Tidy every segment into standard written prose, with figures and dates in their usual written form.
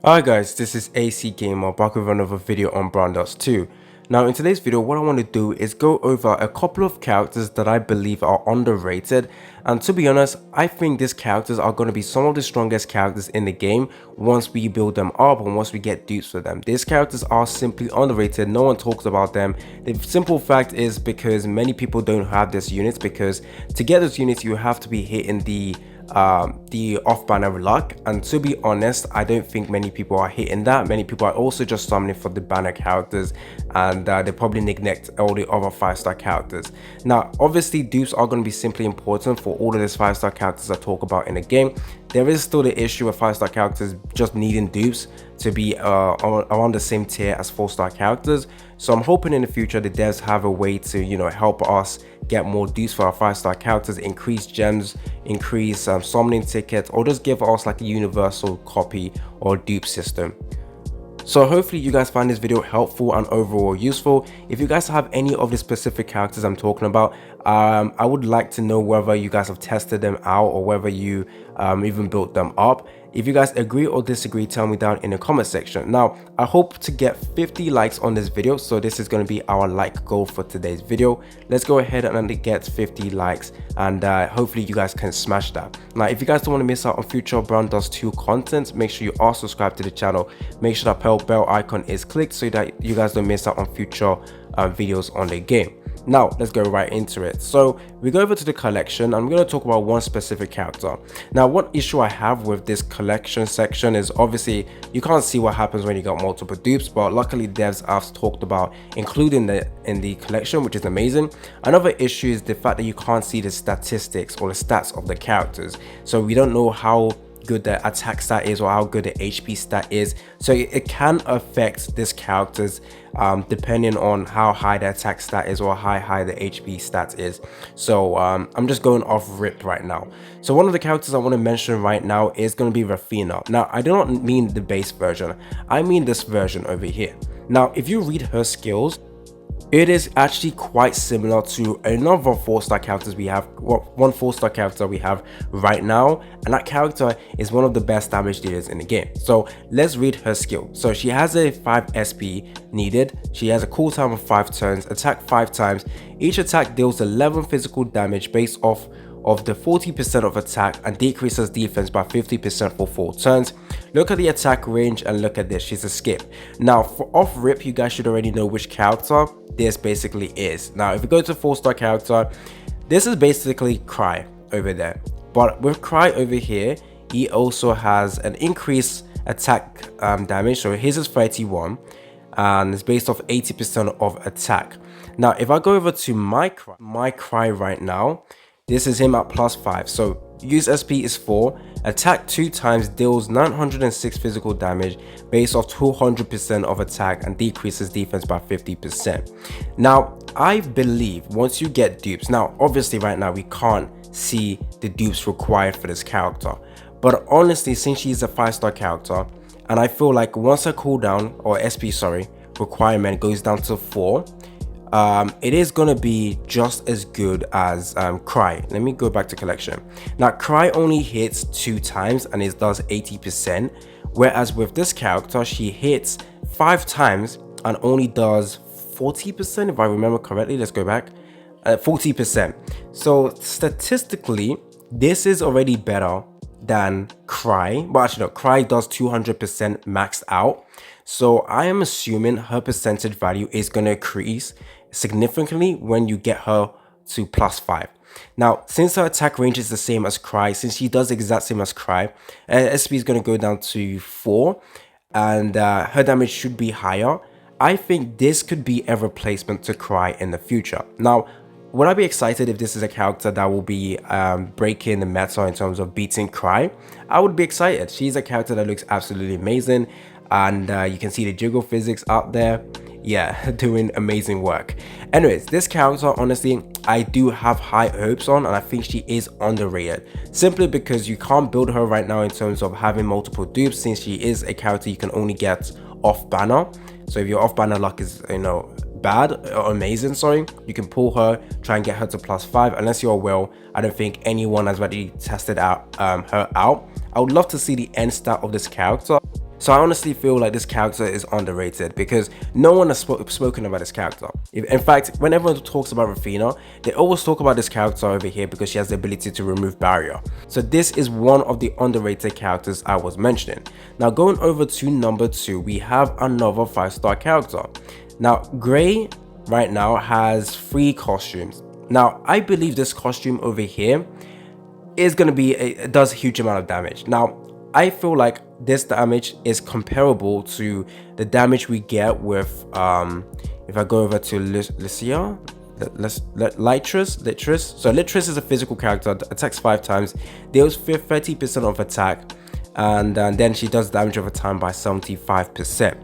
Hi guys, this is AC Gamer back with another video on Brawl Stars 2. Now in today's video what I want to do is go over a couple of characters that I believe are underrated, and to be honest I think these characters are going to be some of the strongest characters in the game once we build them up and once we get dupes for them. These characters are simply underrated, no one talks about them. The simple fact is because many people don't have these units, because to get those units you have to be hitting the off-banner luck, and to be honest I don't think many people are hitting that. Many people are also just summoning for the banner characters, and they probably neglect all the other 5-star characters. Now obviously dupes are going to be simply important for all of these 5-star characters I talk about in the game. There is still the issue of 5-star characters just needing dupes to be around the same tier as 4-star characters, so I'm hoping in the future the devs have a way to help us get more dupes for our 5-star characters, increase gems, increase summoning tickets, or just give us like a universal copy or dupe system. So hopefully you guys find this video helpful and overall useful. If you guys have any of the specific characters I'm talking about, I would like to know whether you guys have tested them out or whether you even built them up. If you guys agree or disagree, tell me down in the comment section. Now I hope to get 50 likes on this video, so this is going to be our like goal for today's video. Let's go ahead and get 50 likes, and hopefully you guys can smash that. Now if you guys don't want to miss out on future Brawl Stars 2 content, make sure you are subscribed to the channel. Make sure that bell icon is clicked so that you guys don't miss out on future videos on the game. Now let's go right into it. So we go over to the collection. I'm going to talk about one specific character. Now what issue I have with this collection section is obviously you can't see what happens when you got multiple dupes, but luckily devs have talked about including that in the collection, which is amazing. Another issue is the fact that you can't see the statistics or the stats of the characters, so we don't know how good the attack stat is or how good the HP stat is, so it can affect this characters depending on how high the attack stat is or how high the HP stat is. So I'm just going off rip right now. So one of the characters I want to mention right now is going to be Rafina. Now I do not mean the base version, I mean this version over here. Now if you read her skills, it is actually quite similar to another 4-star characters we have, one 4-star character we have right now, and that character is one of the best damage dealers in the game. So let's read her skill. So she has a 5 SP needed, she has a cooldown of 5 turns, attack 5 times, each attack deals 11 physical damage based off of the 40% of attack and decreases defense by 50% for 4 turns. Look at the attack range and look at this, she's a skip. Now for off rip, you guys should already know which character this basically is. Now if you go to 4-star character, this is basically Cry over there, but with Cry over here he also has an increased attack damage. So his is 31 and it's based off 80% of attack. Now if I go over to my Cry right now, this is him at +5. So use SP is 4, attack 2 times, deals 906 physical damage based off 200% of attack and decreases defense by 50%. Now I believe once you get dupes, now obviously right now we can't see the dupes required for this character, but honestly since she's a 5-star character, and I feel like once her cooldown or SP requirement goes down to 4, it is gonna be just as good as Cry. Let me go back to collection. Now Cry only hits 2 times and it does 80%, whereas with this character she hits 5 times and only does 40%, if I remember correctly. Let's go back, 40%. So statistically this is already better than Cry, but actually no, Cry does 200% maxed out, so I am assuming her percentage value is going to increase significantly when you get her to +5. Now since her attack range is the same as Cry, since she does the exact same as Cry, SP is going to go down to 4 and her damage should be higher. I think this could be a replacement to Cry in the future. Now would I be excited if this is a character that will be breaking the meta in terms of beating Cry? I would be excited. She's a character that looks absolutely amazing, and you can see the jiggle physics out there. Yeah, doing amazing work. Anyways, this character, honestly, I do have high hopes on, and I think she is underrated simply because you can't build her right now in terms of having multiple dupes, since she is a character you can only get off banner. So if your off banner luck is bad or amazing, sorry, you can pull her, try and get her to +5. Unless you're Will, I don't think anyone has already tested out her out. I would love to see the end stat of this character. So I honestly feel like this character is underrated because no one has spoken about this character. In fact, when everyone talks about Rafina, they always talk about this character over here because she has the ability to remove barrier. So this is one of the underrated characters I was mentioning. Now going over to number 2, we have another 5-star character. Now Gray right now has 3 costumes. Now I believe this costume over here is going to be does a huge amount of damage. Now I feel like this damage is comparable to the damage we get with if I go over to Lycia, Lytris. So Lytris is a physical character that attacks 5 times, deals 30% of attack, and then she does damage over time by 75%.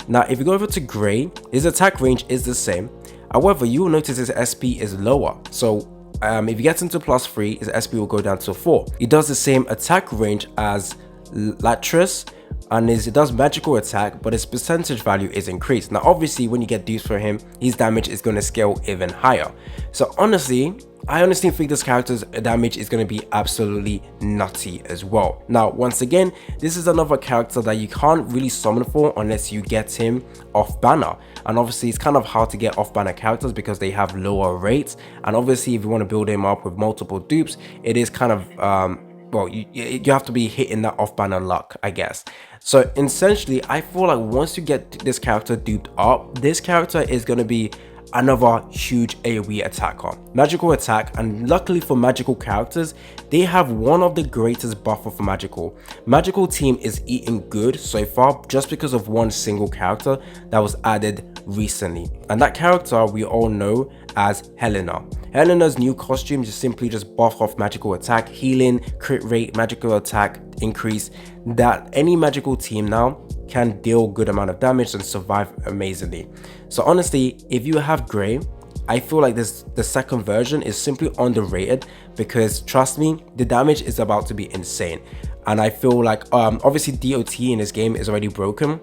Now if you go over to Gray, his attack range is the same. However, you will notice his SP is lower. So if he gets into +3, his SP will go down to 4. He does the same attack range as Latris, and it does magical attack, but his percentage value is increased. Now obviously when you get dupes for him, his damage is going to scale even higher. So I honestly think this character's damage is going to be absolutely nutty as well. Now once again, this is another character that you can't really summon for unless you get him off banner, and obviously it's kind of hard to get off banner characters because they have lower rates, and obviously if you want to build him up with multiple dupes, it is kind of well, you have to be hitting that off banner luck, I guess. So essentially I feel like once you get this character duped up, this character is going to be another huge AoE attacker, magical attack, and luckily for magical characters, they have one of the greatest buffer for magical team is eating good so far just because of one single character that was added recently, and that character we all know as Helena. Helena's new costume just simply buff off magical attack, healing, crit rate, magical attack increase, that any magical team now can deal good amount of damage and survive amazingly. So honestly, if you have Gray, I feel like the second version is simply underrated because trust me, the damage is about to be insane. And I feel like obviously DOT in this game is already broken.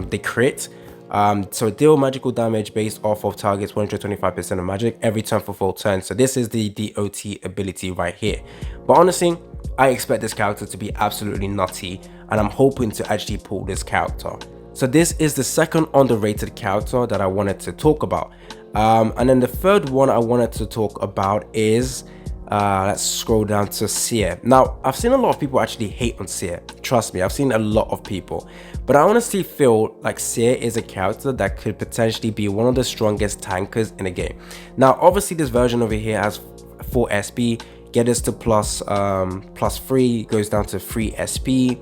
They crit, so deal magical damage based off of targets 125% of magic every turn for full turn. So this is the DOT ability right here. But honestly, I expect this character to be absolutely nutty, and I'm hoping to actually pull this character. So this is the second underrated character that I wanted to talk about. And then the third one I wanted to talk about is let's scroll down to Seer. Now I've seen a lot of people actually hate on Seer. Trust me, I've seen a lot of people, but I honestly feel like Seer is a character that could potentially be one of the strongest tankers in the game. Now obviously this version over here has 4 SP, get us to +3, goes down to 3 SP.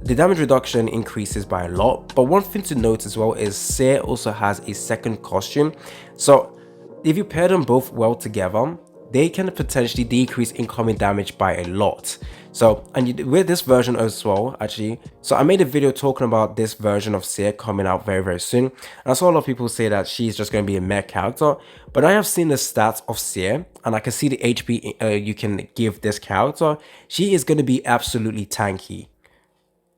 The damage reduction increases by a lot, but one thing to note as well is Seer also has a second costume. So if you pair them both well together, they can potentially decrease incoming damage by a lot. So, and with this version as well, actually, so I made a video talking about this version of Seer coming out very soon, and I saw a lot of people say that she's just going to be a mech character, but I have seen the stats of Seer and I can see the HP you can give this character. She is going to be absolutely tanky.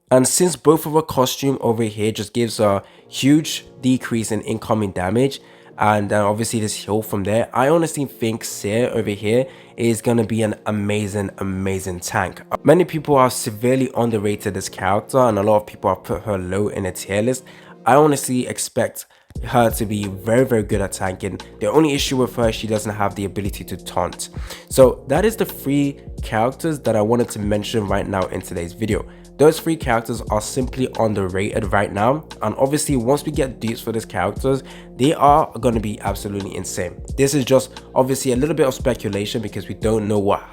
And since both of her costume over here just gives a huge decrease in incoming damage, and obviously this heal from there, I honestly think Seer over here is going to be an amazing tank. Many people have severely underrated this character, and a lot of people have put her low in a tier list. I honestly expect her to be very good at tanking. The only issue with her, she doesn't have the ability to taunt. So that is the 3 characters that I wanted to mention right now in today's video. Those 3 characters are simply underrated right now, and obviously once we get dupes for these characters, they are going to be absolutely insane. This is just obviously a little bit of speculation because we don't know what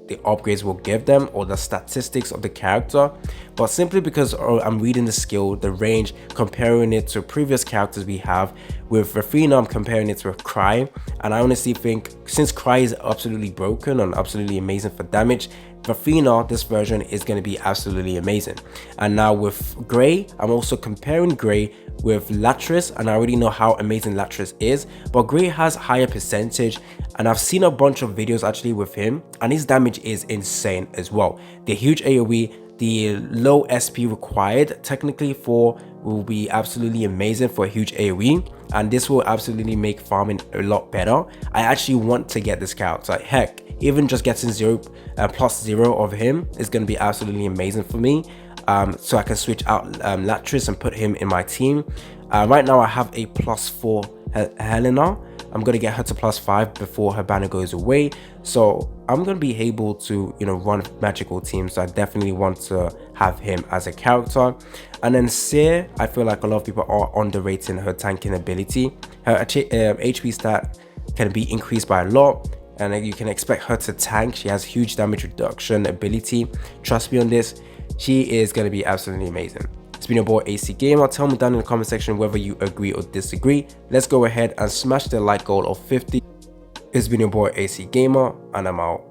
the upgrades will give them or the statistics of the character, but simply because I'm reading the skill, the range, comparing it to previous characters we have. With Rafina, I'm comparing it to Cry, and I honestly think since Cry is absolutely broken and absolutely amazing for damage, Rafina, this version is going to be absolutely amazing. And now with Gray, I'm also comparing Gray with Latris, and I already know how amazing Latris is, but Gray has higher percentage, and I've seen a bunch of videos actually with him, and his damage is insane as well. The huge AoE, the low SP required technically will be absolutely amazing for a huge AoE, and this will absolutely make farming a lot better. I actually want to get this character. Heck, even just getting +0 of him is going to be absolutely amazing for me. so I can switch out Latris and put him in my team. Right now I have a +4 Helena. I'm gonna get her to +5 before her banner goes away, so I'm gonna be able to, you know, run magical teams. So I definitely want to have him as a character. And then Seer, I feel like a lot of people are underrating her tanking ability. Her HP stat can be increased by a lot, and you can expect her to tank. She has huge damage reduction ability. Trust me on this, she is going to be absolutely amazing. It's been your boy AC Gamer. Tell me down in the comment section whether you agree or disagree. Let's go ahead and smash the like goal of 50. It's been your boy AC Gamer, and I'm out.